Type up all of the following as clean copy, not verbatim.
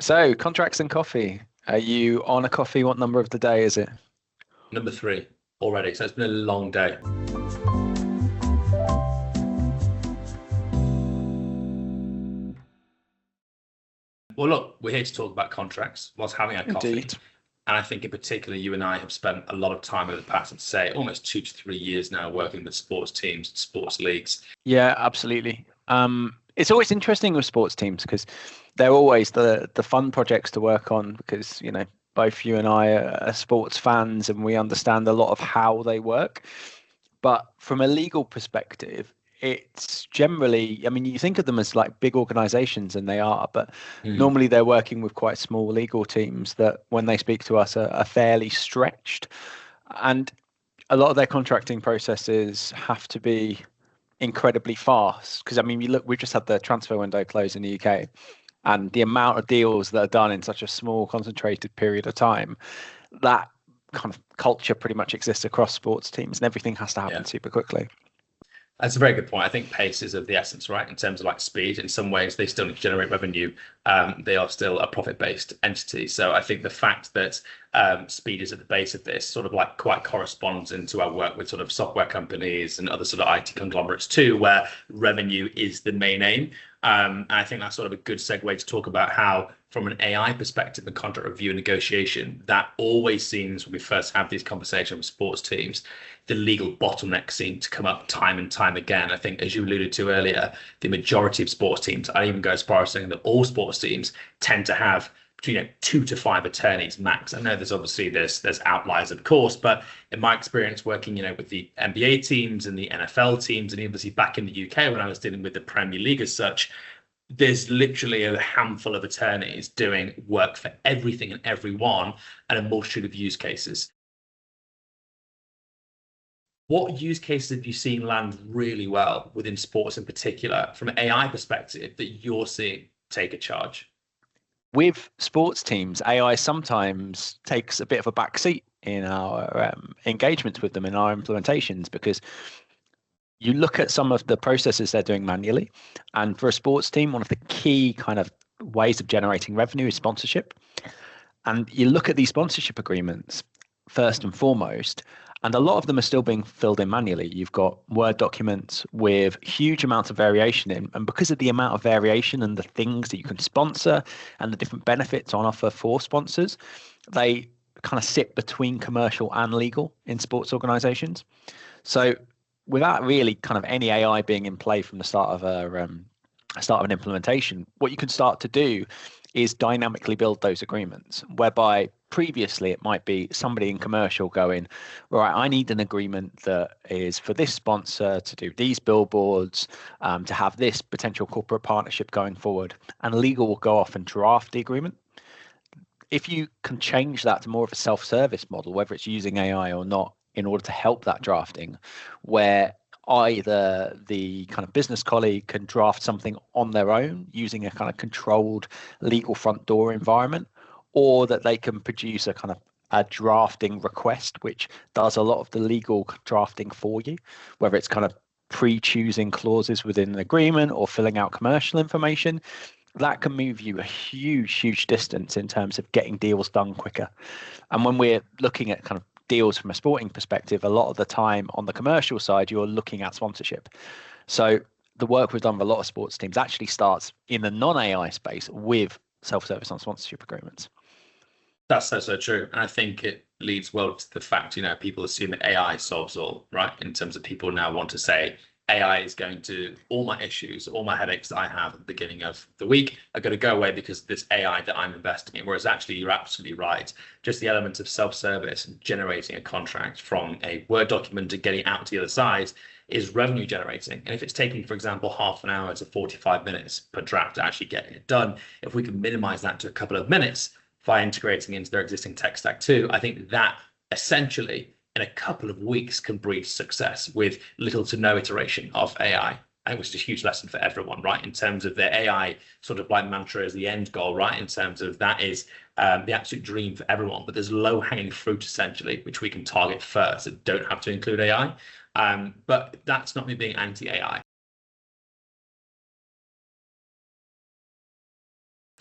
So, contracts and coffee. Are you on a coffee? What number of the day is it? Number three already. So it's been a long day. Well, look, we're here to talk about contracts whilst having a coffee. Indeed. And I think in particular, you and I have spent a lot of time over the past, I'd say, almost 2 to 3 years now working with sports teams, sports leagues. Yeah, absolutely. It's always interesting with sports teams because they're always the fun projects to work on because, both you and I are sports fans and we understand a lot of how they work. But from a legal perspective, it's generally, I mean, you think of them as like big organizations and they are, but Mm, normally they're working with quite small legal teams that when they speak to us are fairly stretched. And a lot of their contracting processes have to be incredibly fast because I mean, you look, we just had the transfer window close in the UK, and the amount of deals that are done in such a small, concentrated period of time, that kind of culture pretty much exists across sports teams, and everything has to happen yeah. super quickly. That's a very good point. I think pace is of the essence, right? In terms of like speed, in some ways, they still need to generate revenue. They are still a profit-based entity. So I think the fact that speed is at the base of this sort of like quite corresponds into our work with sort of software companies and other sort of IT conglomerates too, where revenue is the main aim. And I think that's sort of a good segue to talk about how, from an AI perspective, and contract review and negotiation, that always seems when we first have these conversations with sports teams, the legal bottlenecks seem to come up time and time again. I think, as you alluded to earlier, the majority of sports teams, I even go as far as saying that all sports teams tend to have between 2 to 5 attorneys max. I know there's outliers, of course, but in my experience working, with the NBA teams and the NFL teams, and obviously back in the UK when I was dealing with the Premier League as such, there's literally a handful of attorneys doing work for everything and everyone and a multitude of use cases. What use cases have you seen land really well within sports in particular, from an AI perspective, that you're seeing take a charge? With sports teams, AI sometimes takes a bit of a backseat in our engagements with them in our implementations because you look at some of the processes they're doing manually, and for a sports team, one of the key kind of ways of generating revenue is sponsorship. And you look at these sponsorship agreements first and foremost, and a lot of them are still being filled in manually. You've got Word documents with huge amounts of variation in, and because of the amount of variation and the things that you can sponsor and the different benefits on offer for sponsors, they kind of sit between commercial and legal in sports organizations. So without really kind of any AI being in play from the start of an implementation, what you can start to do is dynamically build those agreements, whereby previously it might be somebody in commercial going, right, I need an agreement that is for this sponsor to do these billboards, to have this potential corporate partnership going forward, and legal will go off and draft the agreement. If you can change that to more of a self-service model, whether it's using AI or not, in order to help that drafting, where either the kind of business colleague can draft something on their own using a kind of controlled legal front door environment, or that they can produce a kind of a drafting request, which does a lot of the legal drafting for you, whether it's kind of pre-choosing clauses within an agreement or filling out commercial information, that can move you a huge, huge distance in terms of getting deals done quicker. And when we're looking at kind of deals from a sporting perspective, a lot of the time on the commercial side, you're looking at sponsorship. So the work we've done with a lot of sports teams actually starts in the non-AI space with self-service on sponsorship agreements. That's so true. And I think it leads well to the fact, people assume that AI solves all, right? In terms of people now want to say AI is going to, all my issues, all my headaches that I have at the beginning of the week are going to go away because of this AI that I'm investing in. Whereas actually, you're absolutely right. Just the element of self-service and generating a contract from a Word document and getting out to the other side is revenue generating. And if it's taking, for example, half an hour to 45 minutes per draft to actually get it done, if we can minimize that to a couple of minutes by integrating into their existing tech stack too, I think that essentially in a couple of weeks can breed success with little to no iteration of AI. I think which is a huge lesson for everyone, right? In terms of their AI sort of like mantra as the end goal, right? In terms of that is the absolute dream for everyone, but there's low hanging fruit essentially, which we can target first and don't have to include AI. But that's not me being anti-AI.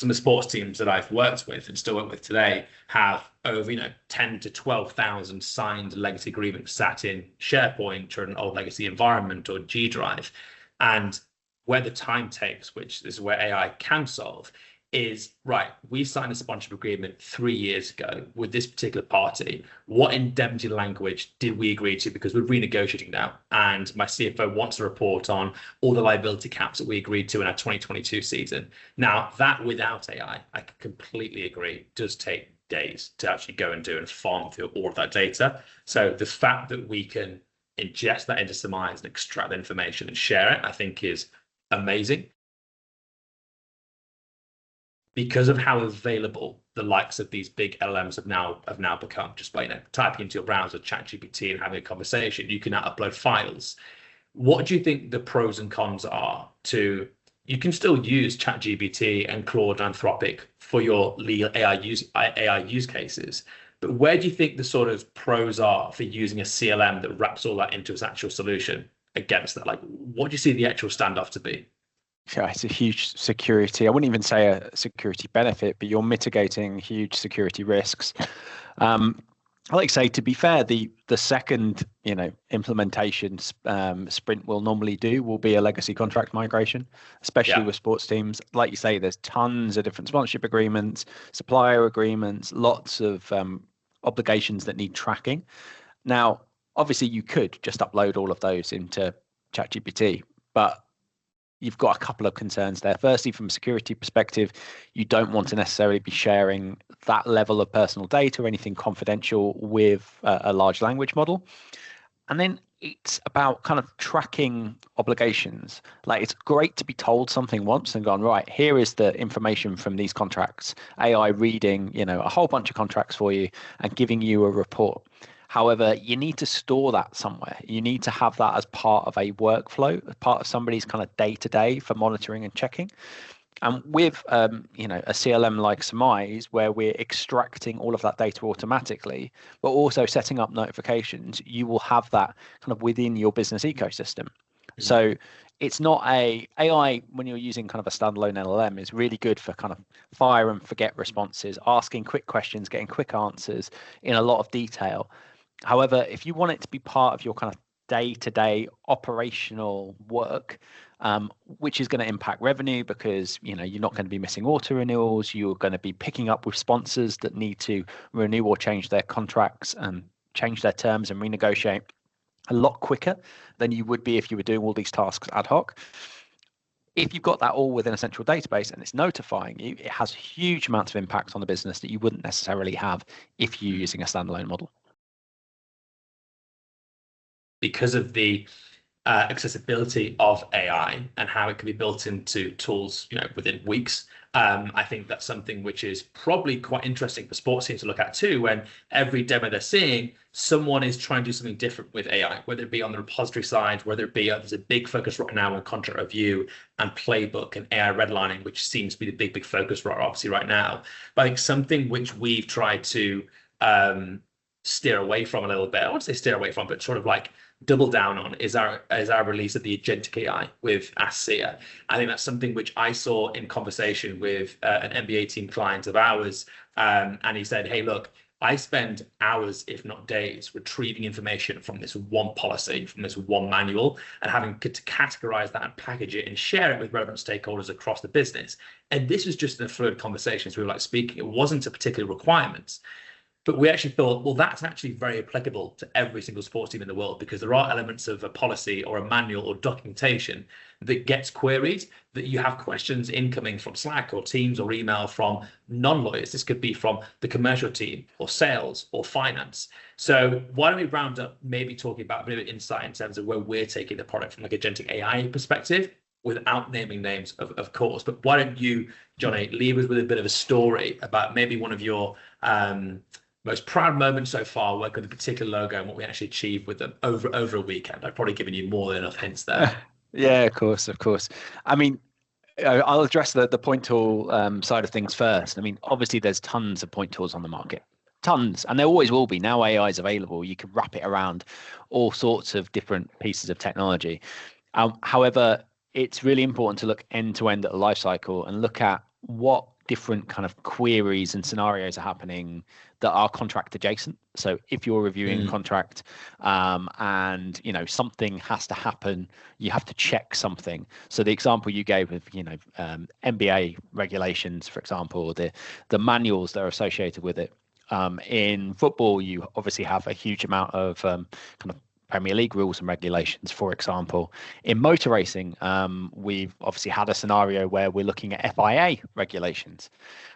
some of the sports teams that I've worked with and still work with today have over 10 to 12,000 signed legacy agreements sat in SharePoint or an old legacy environment or G Drive. And where the time takes, which is where AI can solve, is right. We signed a sponsorship agreement 3 years ago with this particular party. What indemnity language did we agree to? Because we're renegotiating now, and my CFO wants a report on all the liability caps that we agreed to in our 2022 season. Now, that without AI, I completely agree, does take days to actually go and do and farm through all of that data. So the fact that we can ingest that into Summize and extract the information and share it, I think is amazing. Because of how available the likes of these big LLMs have now become, just by typing into your browser ChatGPT and having a conversation, you can now upload files. What do you think the pros and cons are to? You can still use ChatGPT and Claude and Anthropic for your legal AI use cases, but where do you think the sort of pros are for using a CLM that wraps all that into its actual solution against that? Like, what do you see the actual standoff to be? Yeah, it's a huge security. I wouldn't even say a security benefit, but you're mitigating huge security risks. I like to say, to be fair, the second implementation sprint will normally do will be a legacy contract migration, especially with sports teams. Like you say, there's tons of different sponsorship agreements, supplier agreements, lots of obligations that need tracking. Now, obviously, you could just upload all of those into ChatGPT, but you've got a couple of concerns there. Firstly, from a security perspective, you don't want to necessarily be sharing that level of personal data or anything confidential with a large language model. And then it's about kind of tracking obligations. Like, it's great to be told something once and gone, right, here is the information from these contracts, AI reading, a whole bunch of contracts for you and giving you a report. However, you need to store that somewhere. You need to have that as part of a workflow, as part of somebody's kind of day-to-day for monitoring and checking. And with a CLM like Summize, where we're extracting all of that data automatically, but also setting up notifications, you will have that kind of within your business ecosystem. Mm-hmm. So it's not AI when you're using kind of a standalone LLM is really good for kind of fire and forget responses, asking quick questions, getting quick answers in a lot of detail. However, if you want it to be part of your kind of day-to-day operational work, which is going to impact revenue because you're not going to be missing auto renewals, you're going to be picking up with sponsors that need to renew or change their contracts and change their terms and renegotiate a lot quicker than you would be if you were doing all these tasks ad hoc. If you've got that all within a central database and it's notifying you, it has huge amounts of impact on the business that you wouldn't necessarily have if you're using a standalone model. Because of the accessibility of AI and how it can be built into tools, within weeks. I think that's something which is probably quite interesting for sports teams to look at too, when every demo they're seeing, someone is trying to do something different with AI, whether it be on the repository side, whether it be, there's a big focus right now on contract review and playbook and AI redlining, which seems to be the big focus obviously right now. But I think something which we've tried to steer away from a little bit, I won't say steer away from, but sort of like double down on is our release of the agentic AI with ASCIA. I think that's something which I saw in conversation with an MBA team client of ours, and he said, hey, look, I spend hours, if not days, retrieving information from this one policy, from this one manual, and having to categorize that and package it and share it with relevant stakeholders across the business. And this was just in a fluid conversation as we were like speaking. It wasn't a particular requirement. But we actually thought, well, that's actually very applicable to every single sports team in the world, because there are elements of a policy or a manual or documentation that gets queried, that you have questions incoming from Slack or Teams or email from non-lawyers. This could be from the commercial team or sales or finance. So why don't we round up maybe talking about a bit of insight in terms of where we're taking the product from like agentic AI perspective, without naming names, of course. But why don't you, Jonny, leave us with a bit of a story about maybe one of your most proud moment so far working with a particular logo and what we actually achieved with them over a weekend. I've probably given you more than enough hints there. Yeah, of course. I mean, I'll address the point tool side of things first. I mean, obviously there's tons of point tools on the market, tons, and there always will be. Now AI is available. You can wrap it around all sorts of different pieces of technology. However, it's really important to look end to end at the life cycle and look at what different kind of queries and scenarios are happening that are contract adjacent. So if you're reviewing a contract and something has to happen, you have to check something. So the example you gave of NBA regulations, for example, the manuals that are associated with it. In football, you obviously have a huge amount of kind of Premier League rules and regulations, for example. In motor racing, we've obviously had a scenario where we're looking at FIA regulations.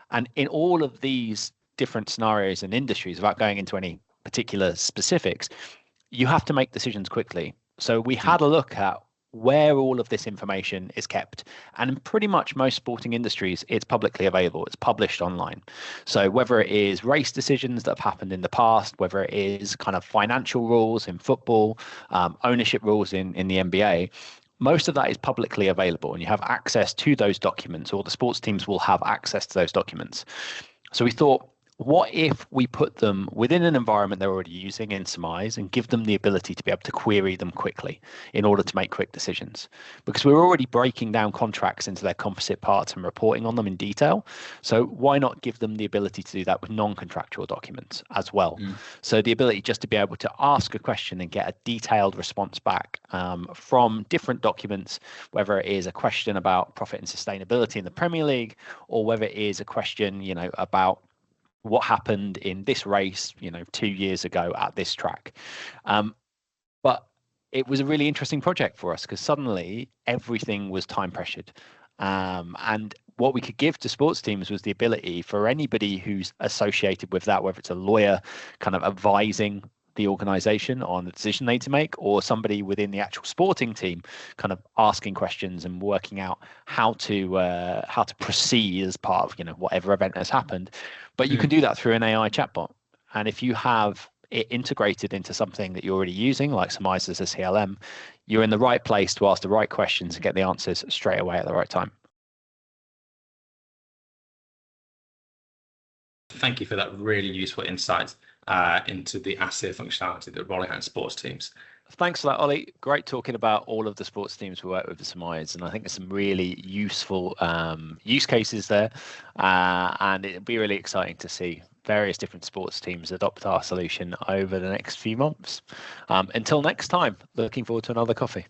And in all of these different scenarios and industries, without going into any particular specifics, you have to make decisions quickly. So we had a look at where all of this information is kept. And in pretty much most sporting industries, it's publicly available. It's published online. So whether it is race decisions that have happened in the past, whether it is kind of financial rules in football, ownership rules in the NBA, most of that is publicly available, and you have access to those documents, or the sports teams will have access to those documents. So we thought, what if we put them within an environment they're already using in Summize and give them the ability to be able to query them quickly in order to make quick decisions? Because we're already breaking down contracts into their composite parts and reporting on them in detail. So why not give them the ability to do that with non-contractual documents as well? So the ability just to be able to ask a question and get a detailed response back from different documents, whether it is a question about profit and sustainability in the Premier League, or whether it is a question, about what happened in this race, 2 years ago at this track. But it was a really interesting project for us because suddenly everything was time pressured. And what we could give to sports teams was the ability for anybody who's associated with that, whether it's a lawyer kind of advising the organization on the decision they need to make, or somebody within the actual sporting team kind of asking questions and working out how to proceed as part of whatever event has happened. But you can do that through an AI chatbot. And if you have it integrated into something that you're already using, like Summize as a CLM, you're in the right place to ask the right questions and get the answers straight away at the right time. Thank you for that really useful insight into the ASIA functionality that rolling out in sports teams. Thanks for that, Ollie. Great talking about all of the sports teams we work with the Summize, and I think there's some really useful use cases there, and it'll be really exciting to see various different sports teams adopt our solution over the next few months. Until next time, looking forward to another coffee.